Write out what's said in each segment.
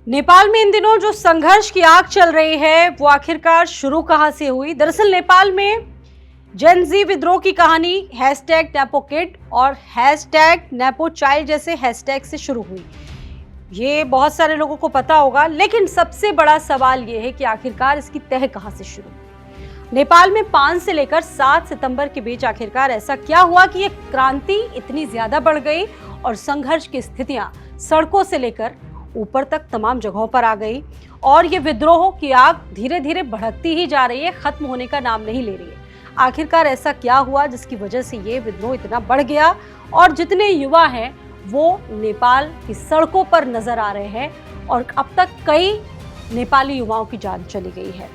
नेपाल में इन दिनों जो संघर्ष की आग चल रही है वो आखिरकार शुरू कहां से हुई। दरअसल नेपाल में जेन जी विद्रोह की कहानी #नेपोकिड और #नेपोचाइल्ड जैसे हैशटैग से शुरू हुई। ये बहुत सारे लोगों को पता होगा, लेकिन सबसे बड़ा सवाल ये है कि आखिरकार इसकी तह कहां से शुरू हुई। नेपाल में 5 से लेकर 7 सितंबर के बीच आखिरकार ऐसा क्या हुआ कि ये क्रांति इतनी ज्यादा बढ़ गई और संघर्ष की स्थितियां सड़कों से लेकर ऊपर तक तमाम जगहों पर आ गई और ये विद्रोह की आग धीरे धीरे भड़कती ही जा रही है, खत्म होने का नाम नहीं ले रही है। आखिरकार ऐसा क्या हुआ जिसकी वजह से ये विद्रोह इतना बढ़ गया और जितने युवा हैं वो नेपाल की सड़कों पर नजर आ रहे हैं और अब तक कई नेपाली युवाओं की जान चली गई है।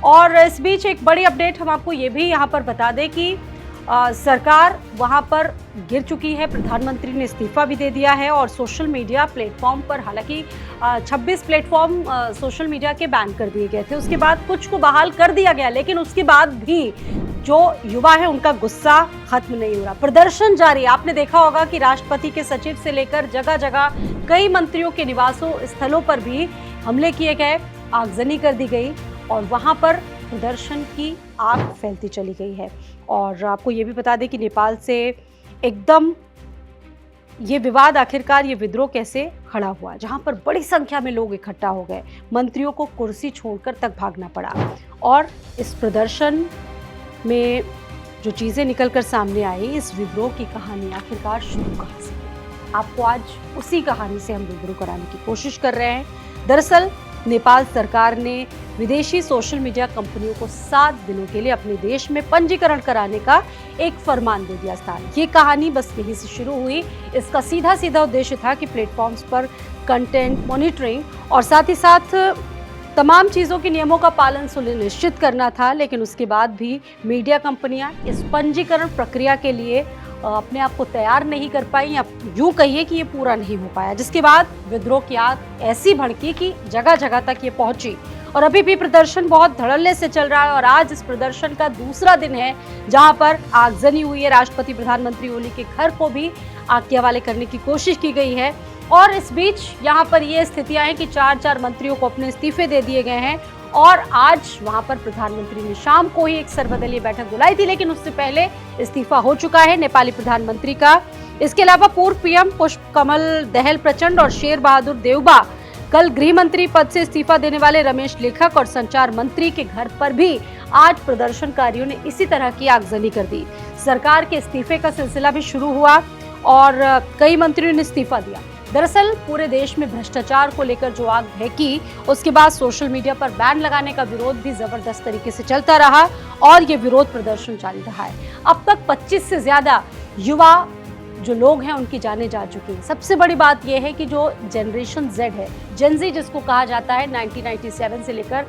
और इस बीच एक बड़ी अपडेट हम आपको ये भी यहाँ पर बता दें कि सरकार वहाँ पर गिर चुकी है। प्रधानमंत्री ने इस्तीफा भी दे दिया है और सोशल मीडिया प्लेटफॉर्म पर, हालांकि 26 प्लेटफॉर्म सोशल मीडिया के बैन कर दिए गए थे, उसके बाद कुछ को बहाल कर दिया गया, लेकिन उसके बाद भी जो युवा है उनका गुस्सा खत्म नहीं हो रहा। प्रदर्शन जारी है। आपने देखा होगा कि राष्ट्रपति के सचिव से लेकर जगह जगह कई मंत्रियों के निवासों स्थलों पर भी हमले किए गए, आगजनी कर दी गई और वहां पर प्रदर्शन की आग फैलती चली गई है। और आपको ये भी बता दें कि नेपाल से एकदम ये विवाद, आखिरकार ये विद्रोह कैसे खड़ा हुआ, जहां पर बड़ी संख्या में लोग इकट्ठा हो गए, मंत्रियों को कुर्सी छोड़कर तक भागना पड़ा। और इस प्रदर्शन में जो चीज़ें निकलकर सामने आई, इस विद्रोह की कहानी आखिरकार शुरू कहाँ से हुई, आपको आज उसी कहानी से हम रूबरू कराने की कोशिश कर रहे हैं। दरअसल नेपाल सरकार ने विदेशी सोशल मीडिया कंपनियों को 7 दिनों के लिए अपने देश में पंजीकरण कराने का एक फरमान दे दिया था। ये कहानी बस यहीं से शुरू हुई। इसका सीधा सीधा उद्देश्य था कि प्लेटफॉर्म्स पर कंटेंट मॉनिटरिंग और साथ ही साथ तमाम चीज़ों के नियमों का पालन सुनिश्चित करना था। लेकिन उसके बाद भी मीडिया कंपनियां इस पंजीकरण प्रक्रिया के लिए अपने आप को तैयार नहीं कर पाई, या यूं कहिए कि ये पूरा नहीं हो पाया, जिसके बाद विद्रोह की आग ऐसी भड़की कि जगह जगह तक ये पहुंची और अभी भी प्रदर्शन बहुत धड़ल्ले से चल रहा है। और आज इस प्रदर्शन का दूसरा दिन है जहां पर आगजनी हुई है। राष्ट्रपति प्रधानमंत्री ओली के घर को भी आग के हवाले करने की कोशिश की गई है। और इस बीच यहाँ पर ये स्थितियां हैं कि 4 मंत्रियों को अपने इस्तीफे दे दिए गए हैं और आज वहां पर प्रधानमंत्री ने शाम को ही एक सर्वदलीय बैठक बुलाई थी, लेकिन उससे पहले इस्तीफा हो चुका है नेपाली प्रधानमंत्री का। इसके अलावा पूर्व पीएम पुष्पकमल दहल प्रचंड और शेर बहादुर देउबा, कल गृह मंत्री पद से इस्तीफा देने वाले रमेश लेखक और संचार मंत्री के घर पर भी आज प्रदर्शनकारियों ने इसी तरह की आगजनी कर दी। सरकार के इस्तीफे का सिलसिला भी शुरू हुआ और कई मंत्रियों ने इस्तीफा दिया। दरअसल पूरे देश में भ्रष्टाचार को लेकर जो आग भड़की, उसके बाद सोशल मीडिया पर बैन लगाने का विरोध भी जबरदस्त तरीके से चलता रहा और ये विरोध प्रदर्शन जारी रहा है। अब तक 25 से ज्यादा युवा जो लोग हैं उनकी जानें जा चुकी हैं। सबसे बड़ी बात यह है कि जो जनरेशन Z है, जेन जी जिसको कहा जाता है, 1997 से लेकर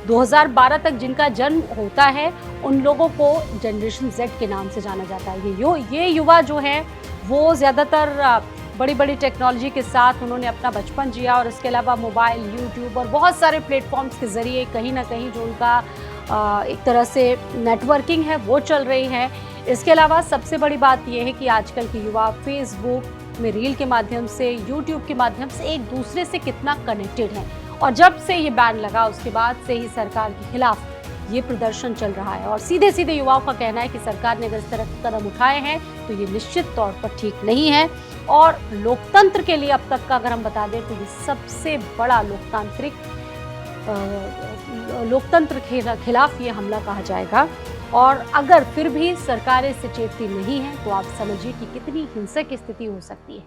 2012 तक जिनका जन्म होता है, उन लोगों को जनरेशन Z के नाम से जाना जाता है। ये युवा जो है वो ज़्यादातर बड़ी बड़ी टेक्नोलॉजी के साथ उन्होंने अपना बचपन जिया और इसके अलावा मोबाइल, यूट्यूब और बहुत सारे प्लेटफॉर्म्स के ज़रिए कहीं ना कहीं जो उनका एक तरह से नेटवर्किंग है वो चल रही है। इसके अलावा सबसे बड़ी बात यह है कि आजकल के युवा फेसबुक में रील के माध्यम से, यूट्यूब के माध्यम से एक दूसरे से कितना कनेक्टेड है। और जब से ये बैन लगा उसके बाद से ही सरकार के खिलाफ ये प्रदर्शन चल रहा है और सीधे सीधे युवाओं का कहना है कि सरकार ने अगर इस तरह के कदम उठाए हैं तो ये निश्चित तौर पर ठीक नहीं है। और लोकतंत्र के लिए अब तक का अगर हम बता दें तो ये सबसे बड़ा लोकतंत्र के खिलाफ ये हमला कहा जाएगा। और अगर फिर भी सरकार इससे चेतती नहीं है तो आप समझिए कि कितनी हिंसक स्थिति हो सकती है।